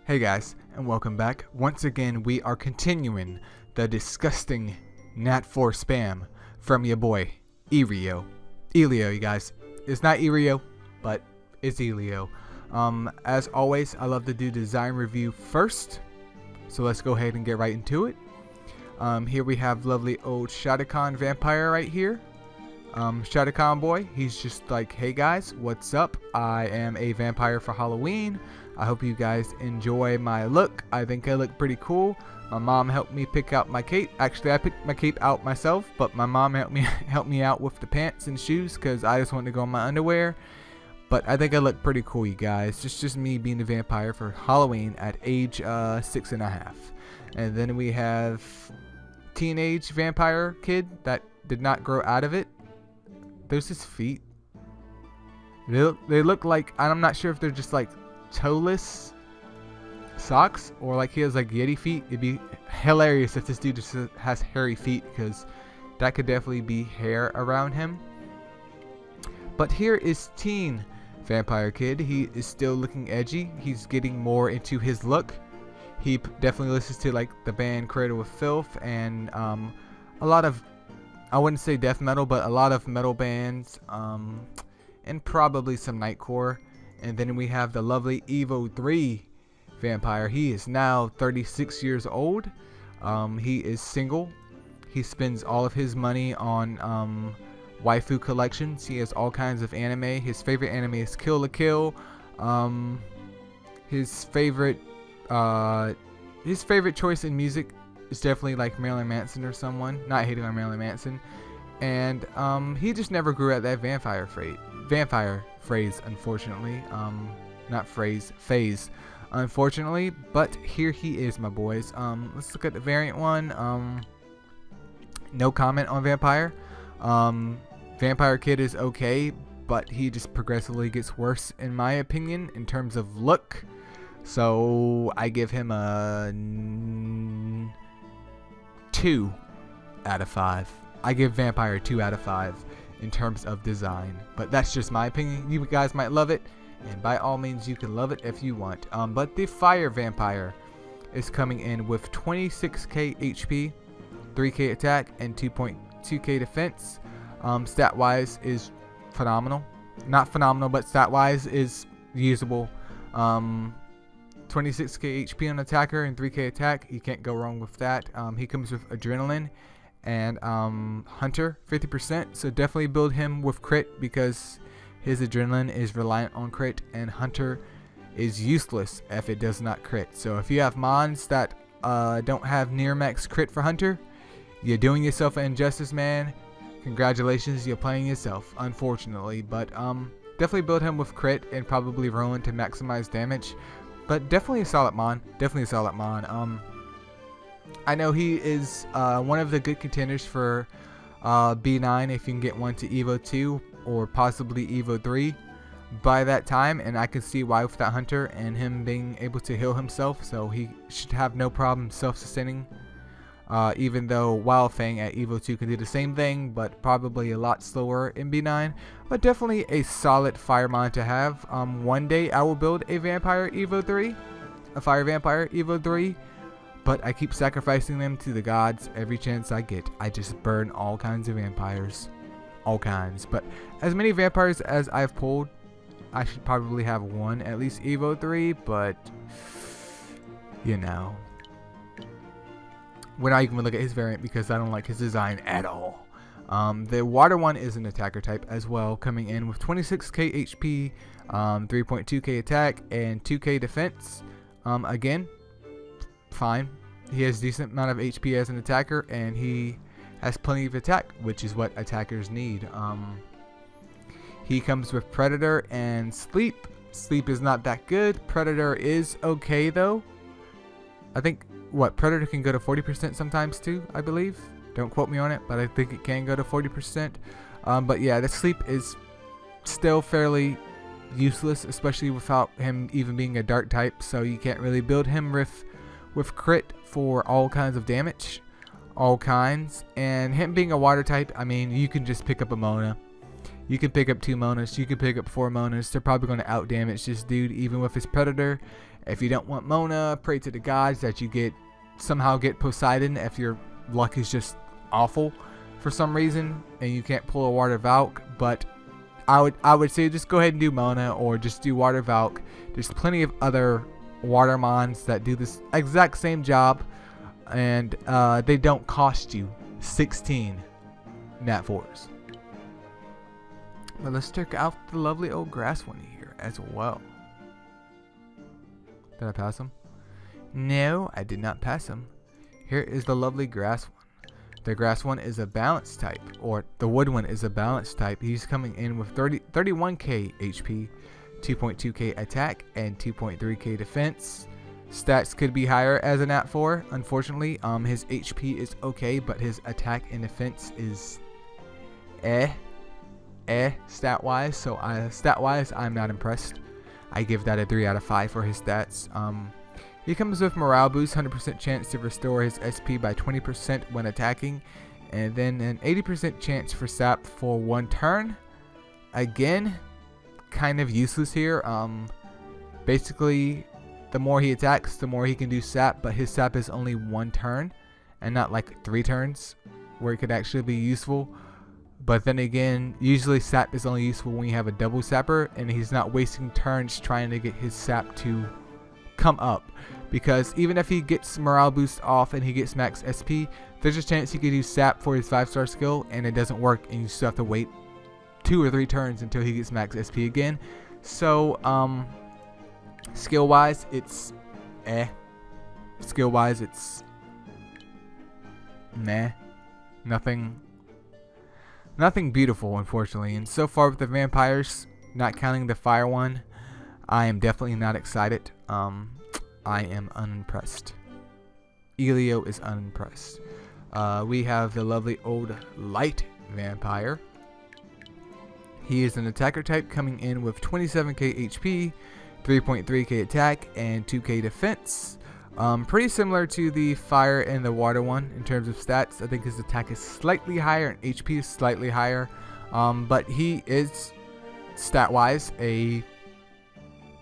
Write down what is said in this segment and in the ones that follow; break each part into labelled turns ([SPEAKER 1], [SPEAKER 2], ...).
[SPEAKER 1] Hey guys, and welcome back. Once again, we are continuing the disgusting Nat 4 spam from your boy, Eileo. Eileo, you guys. It's not Eileo, but it's Eileo. As always, I love to do design review first, so let's go ahead and get right into it. Here we have lovely old Shadowcon vampire right here. Shadowcon boy, he's just like, hey guys, what's up? I am a vampire for Halloween. I hope you guys enjoy my look. I think I look pretty cool. My mom helped me pick out my cape. Actually, I picked my cape out myself, but my mom helped me out with the pants and shoes because I just wanted to go in my underwear. But I think I look pretty cool, you guys. Just me being a vampire for Halloween at age 6.5. And then we have teenage vampire kid that did not grow out of it. There's his feet. They look like, I'm not sure if they're just like toeless socks or like he has like Yeti feet. It'd be hilarious if this dude just has hairy feet, because that could definitely be hair around him. But here is teen vampire kid. He is still looking edgy. He's getting more into his look. He definitely listens to like the band Cradle of Filth and a lot of, I wouldn't say death metal, but a lot of metal bands, and probably some nightcore. And then we have the lovely Evo 3 vampire. He is now 36 years old. He is single. He spends all of his money on waifu collections. He has all kinds of anime. His favorite anime is Kill la Kill. His favorite choice in music is definitely like Marilyn Manson or someone. Not hating on Marilyn Manson. And he just never grew out that vampire phrase, unfortunately. Phase, unfortunately. But here he is, my boys. Let's look at the variant one. No comment on vampire. Vampire kid is okay, but he just progressively gets worse, in my opinion, in terms of look. So I give him a 2 out of 5. I give Vampire a 2 out of 5 in terms of design, but that's just my opinion. You guys might love it, and by all means you can love it if you want. But the Fire Vampire is coming in with 26k HP, 3k attack, and 2.2k defense. Stat wise is phenomenal. Not phenomenal, but stat wise is usable. 26k HP on attacker and 3k attack. You can't go wrong with that. He comes with adrenaline and Hunter 50%, so definitely build him with crit, because his adrenaline is reliant on crit, and Hunter is useless if it does not crit. So if you have mons that don't have near max crit for Hunter, you're doing yourself an injustice, man. Congratulations, you're playing yourself, unfortunately. But definitely build him with crit and probably Rowan to maximize damage. But definitely a solid mon. I know he is one of the good contenders for B9 if you can get one to Evo 2 or possibly Evo 3 by that time. And I can see why with that Hunter and him being able to heal himself. So he should have no problem self-sustaining. Even though Wildfang at Evo 2 can do the same thing, but probably a lot slower in B9. But definitely a solid Firemon to have. One day I will build a Vampire Evo 3, a Fire Vampire Evo 3, but I keep sacrificing them to the gods every chance I get. I just burn all kinds of vampires. All kinds. But as many vampires as I've pulled, I should probably have one at least Evo 3, but you know. We're not even going to look at his variant because I don't like his design at all. The water one is an attacker type as well, coming in with 26k HP, 3.2k attack, and 2k defense. Again, fine. He has a decent amount of HP as an attacker, and he has plenty of attack, which is what attackers need. He comes with Predator and Sleep. Sleep is not that good. Predator is okay though. I think Predator can go to 40% sometimes too, I believe. Don't quote me on it, but I think it can go to 40%. But yeah, the Sleep is still fairly useless, especially without him even being a dark type. So you can't really build him with crit for all kinds of damage. All kinds. And him being a water type, I mean, you can just pick up a Mona. You can pick up 2 Monas. You can pick up 4 Monas. They're probably going to out damage this dude even with his Predator. If you don't want Mona, pray to the gods that you somehow get Poseidon if your luck is just awful for some reason and you can't pull a Water Valk. But I would say just go ahead and do Mona or just do Water Valk. There's plenty of other water mons that do this exact same job, and they don't cost you 16 Nat 4s. But let's check out the lovely old grass one here as well. Did I pass him? No, I did not pass him. Here is the lovely grass one. The grass one is a balance type, or the wood one is a balance type. He's coming in with 31k HP, 2.2k attack, and 2.3k defense. Stats could be higher as a Nat 4. Unfortunately, his HP is okay, but his attack and defense is stat wise. So stat wise, I'm not impressed. I give that a 3 out of 5 for his stats. He comes with morale boost, 100% chance to restore his SP by 20% when attacking, and then an 80% chance for sap for 1 turn. Again, kind of useless here. Basically, the more he attacks, the more he can do sap, but his sap is only 1 turn and not like 3 turns where it could actually be useful. But then again, usually sap is only useful when you have a double sapper and he's not wasting turns trying to get his sap to come up, because even if he gets morale boost off and he gets max SP, there's a chance he could use sap for his 5-star skill and it doesn't work and you still have to wait 2 or 3 turns until he gets max SP again. So skill wise it's skill wise it's meh, nothing beautiful, unfortunately. And so far with the vampires, not counting the fire one, I am definitely not excited. I am unimpressed. Eileo is unimpressed. We have the lovely old light vampire. He is an attacker type, coming in with 27k HP, 3.3k attack, and 2k defense. Pretty similar to the fire and the water one in terms of stats. I think his attack is slightly higher and HP is slightly higher, but he is stat wise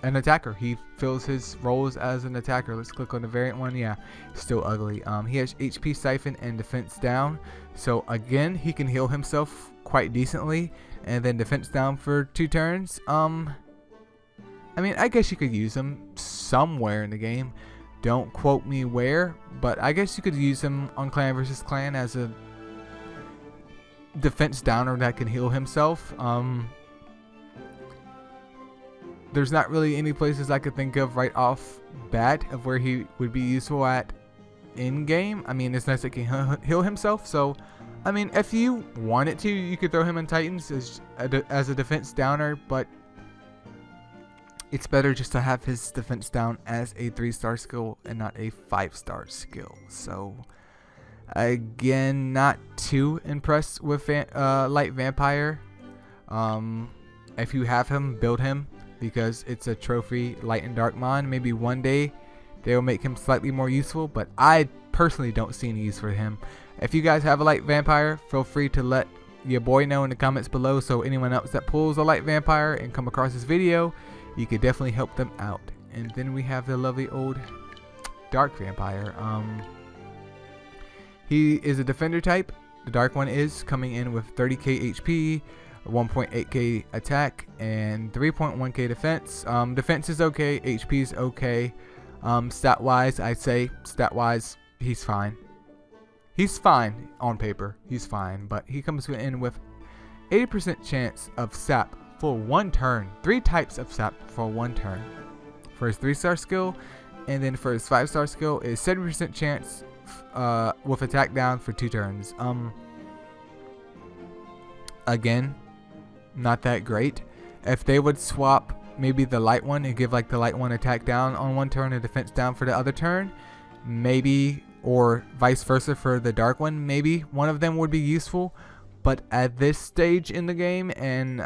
[SPEAKER 1] an attacker. He fills his roles as an attacker. Let's click on the variant one. Yeah, still ugly. He has HP siphon and defense down, so again he can heal himself quite decently, and then defense down for 2 turns. I mean, I guess you could use him somewhere in the game. Don't quote me where, but I guess you could use him on clan versus clan as a defense downer that can heal himself. There's not really any places I could think of right off bat of where he would be useful at in game. I mean, it's nice that he can heal himself. So, I mean, if you wanted to, you could throw him in Titans as a defense downer, but it's better just to have his defense down as a 3-star skill and not a 5-star skill. So, again, not too impressed with Light Vampire. If you have him, build him, because it's a trophy light and dark mon. Maybe one day they will make him slightly more useful, but I personally don't see any use for him. If you guys have a light vampire, feel free to let your boy know in the comments below, so anyone else that pulls a light vampire and come across this video, you could definitely help them out. And then we have the lovely old dark vampire. He is a defender type. The dark one is coming in with 30k HP, 1.8k attack, and 3.1k defense. Defense is okay, HP is okay. Stat wise, I'd say stat wise he's fine. He's fine on paper, he's fine, but he comes in with 80% chance of sap for 1 turn. 3 types of sap for 1 turn for his 3-star skill, and then for his 5-star skill is 70% chance with attack down for 2 turns. Again, not that great. If they would swap maybe the light one and give like the light one attack down on 1 turn and defense down for the other turn, maybe, or vice versa for the dark one, maybe one of them would be useful. But at this stage in the game, and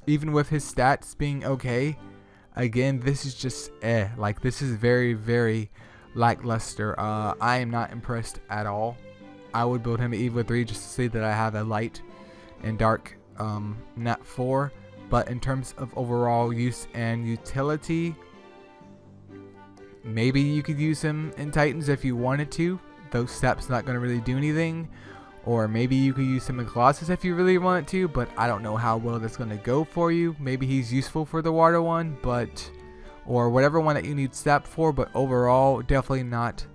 [SPEAKER 1] even with his stats being okay, again, this is just like, this is very, very lackluster. I am not impressed at all. I would build him at Evo 3 just to see that I have a light and dark Nat 4, but in terms of overall use and utility, Maybe you could use him in Titans if you wanted to. Those steps not going to really do anything. Or maybe you could use him in Colossus if you really wanted to, but I don't know how well that's going to go for you. Maybe he's useful for the water one, but or whatever one that you need step for, but overall definitely not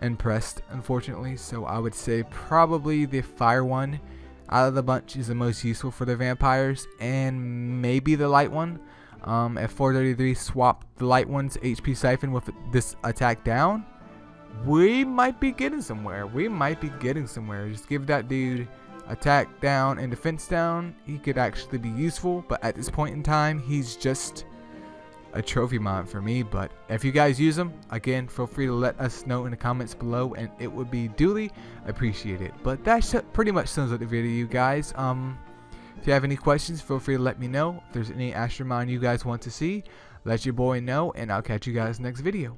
[SPEAKER 1] impressed, unfortunately. So I would say probably the fire one out of the bunch is the most useful for the vampires, and maybe the light one. At 433, swap the light one's HP siphon with this attack down. We might be getting somewhere. Just give that dude attack down and defense down. He could actually be useful, but at this point in time, he's just a trophy mod for me. But if you guys use him, again, feel free to let us know in the comments below, and it would be duly appreciated. But that pretty much sums up the video, you guys. If you have any questions, feel free to let me know. If there's any Astromon you guys want to see, let your boy know, and I'll catch you guys next video.